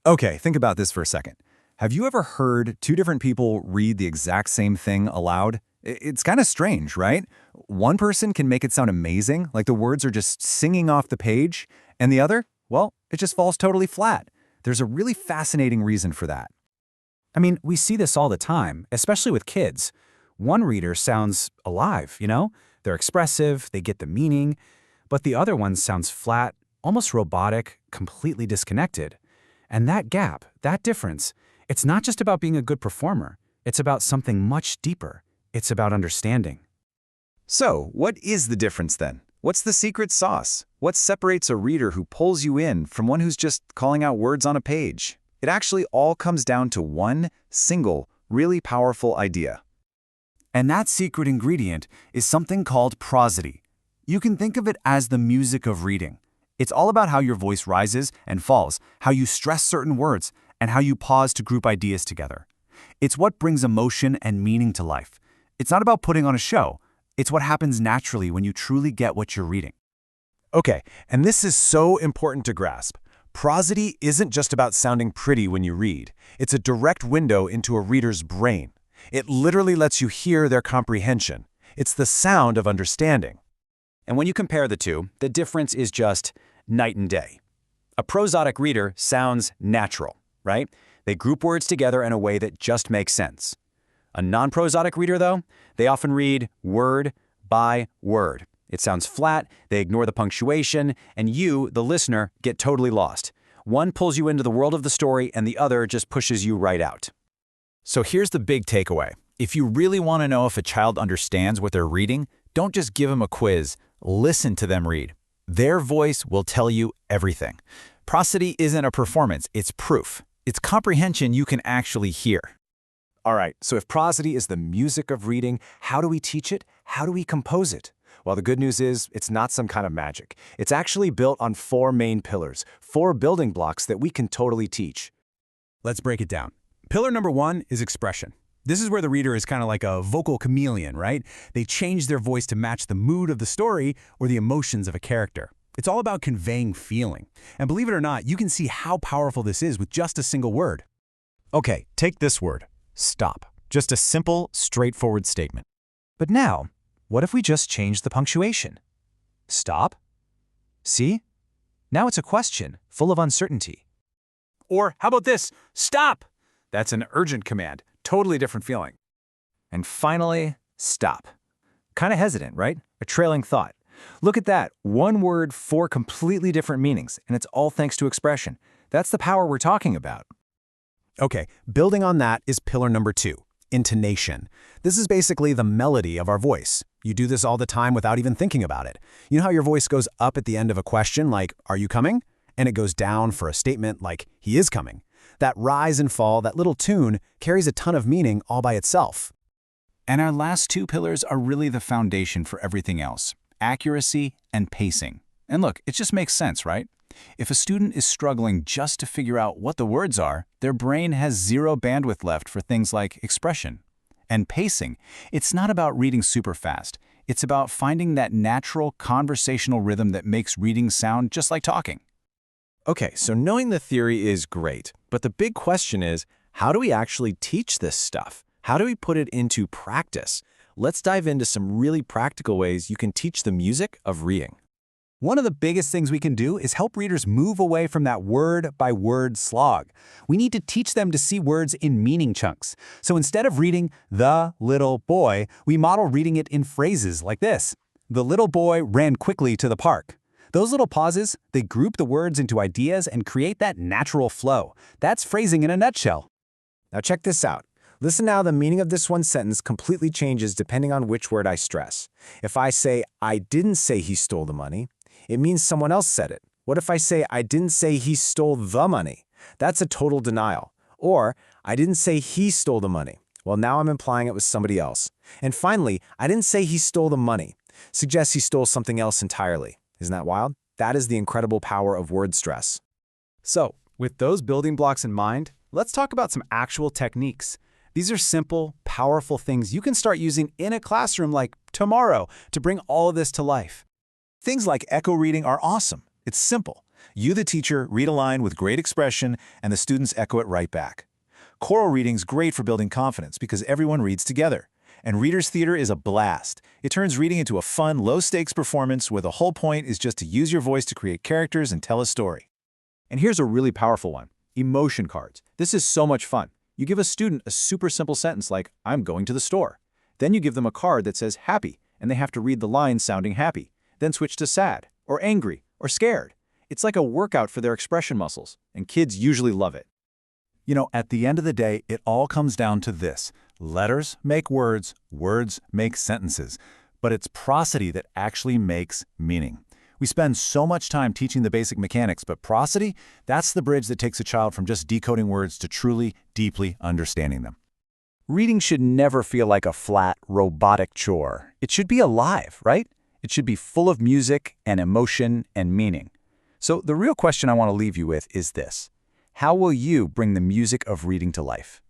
Okay, think about this for a second. Have you ever heard two different people read the exact same thing aloud? It's kind of strange, right? One person can make it sound amazing, like the words are just singing off the page, and the other, well, it just falls totally flat. There's a really fascinating reason for that. I mean, we see this all the time, especially with kids. One reader sounds alive, you know? They're expressive, they get the meaning, but the other one sounds flat, almost robotic, completely disconnected. And that gap, that difference, it's not just about being a good performer. It's about something much deeper. It's about understanding. So, what is the difference then? What's the secret sauce? What separates a reader who pulls you in from one who's just calling out words on a page? It actually all comes down to one single, really powerful idea. And that secret ingredient is something called prosody. You can think of it as the music of reading. It's all about how your voice rises and falls, how you stress certain words, and how you pause to group ideas together. It's what brings emotion and meaning to life. It's not about putting on a show. It's what happens naturally when you truly get what you're reading. Okay, and this is so important to grasp. Prosody isn't just about sounding pretty when you read. It's a direct window into a reader's brain. It literally lets you hear their comprehension. It's the sound of understanding. And when you compare the two, the difference is just night and day. A prosodic reader sounds natural, right? They group words together in a way that just makes sense. A non-prosodic reader, though, they often read word by word. It sounds flat, they ignore the punctuation, and you, the listener, get totally lost. One pulls you into the world of the story, and the other just pushes you right out. So here's the big takeaway. If you really want to know if a child understands what they're reading, don't just give them a quiz. Listen to them read. Their voice will tell you everything. Prosody isn't a performance, it's proof. It's comprehension you can actually hear. All right, so if prosody is the music of reading, how do we teach it? How do we compose it? Well, the good news is it's not some kind of magic. It's actually built on 4 main pillars, 4 building blocks that we can totally teach. Let's break it down. Pillar number 1 is expression. This is where the reader is kind of like a vocal chameleon, right? They change their voice to match the mood of the story or the emotions of a character. It's all about conveying feeling. And believe it or not, you can see how powerful this is with just a single word. Okay, take this word, stop. Just a simple, straightforward statement. But now, what if we just change the punctuation? Stop? See? Now it's a question, full of uncertainty. Or how about this? Stop! That's an urgent command. Totally different feeling. And finally, stop. Kind of hesitant, right? A trailing thought. Look at that. One word, 4 completely different meanings, and it's all thanks to expression. That's the power we're talking about. Okay, building on that is pillar number 2, intonation. This is basically the melody of our voice. You do this all the time without even thinking about it. You know how your voice goes up at the end of a question, like, "Are you coming?" And it goes down for a statement like, "He is coming." That rise and fall, that little tune, carries a ton of meaning all by itself. And our last 2 pillars are really the foundation for everything else: accuracy and pacing. And look, it just makes sense, right? If a student is struggling just to figure out what the words are, their brain has 0 bandwidth left for things like expression. And pacing, it's not about reading super fast. It's about finding that natural conversational rhythm that makes reading sound just like talking. Okay, so knowing the theory is great, but the big question is, how do we actually teach this stuff? How do we put it into practice? Let's dive into some really practical ways you can teach the music of reading. One of the biggest things we can do is help readers move away from that word-by-word slog. We need to teach them to see words in meaning chunks. So instead of reading "the little boy," we model reading it in phrases like this. "The little boy ran quickly to the park." Those little pauses, they group the words into ideas and create that natural flow. That's phrasing in a nutshell. Now check this out. Listen now, the meaning of this one sentence completely changes depending on which word I stress. If I say, "I didn't say he stole the money," it means someone else said it. What if I say, "I didn't say he stole the money"? That's a total denial. Or, "I didn't say he stole the money." Well, now I'm implying it was somebody else. And finally, "I didn't say he stole the money." Suggests he stole something else entirely. Isn't that wild? That is the incredible power of word stress. So, with those building blocks in mind, let's talk about some actual techniques. These are simple, powerful things you can start using in a classroom like tomorrow to bring all of this to life. Things like echo reading are awesome. It's simple. You, the teacher, read a line with great expression, and the students echo it right back. Choral reading's great for building confidence because everyone reads together. And readers' theater is a blast. It turns reading into a fun, low-stakes performance where the whole point is just to use your voice to create characters and tell a story. And here's a really powerful one. Emotion cards. This is so much fun. You give a student a super simple sentence like, I'm going to the store. Then you give them a card that says happy, and they have to read the line sounding happy, then switch to sad, or angry, or scared. It's like a workout for their expression muscles, and kids usually love it. You know, at the end of the day, it all comes down to this. Letters make words, words make sentences. But it's prosody that actually makes meaning. We spend so much time teaching the basic mechanics, but prosody, that's the bridge that takes a child from just decoding words to truly, deeply understanding them. Reading should never feel like a flat, robotic chore. It should be alive, right? It should be full of music and emotion and meaning. So the real question I want to leave you with is this. How will you bring the music of reading to life?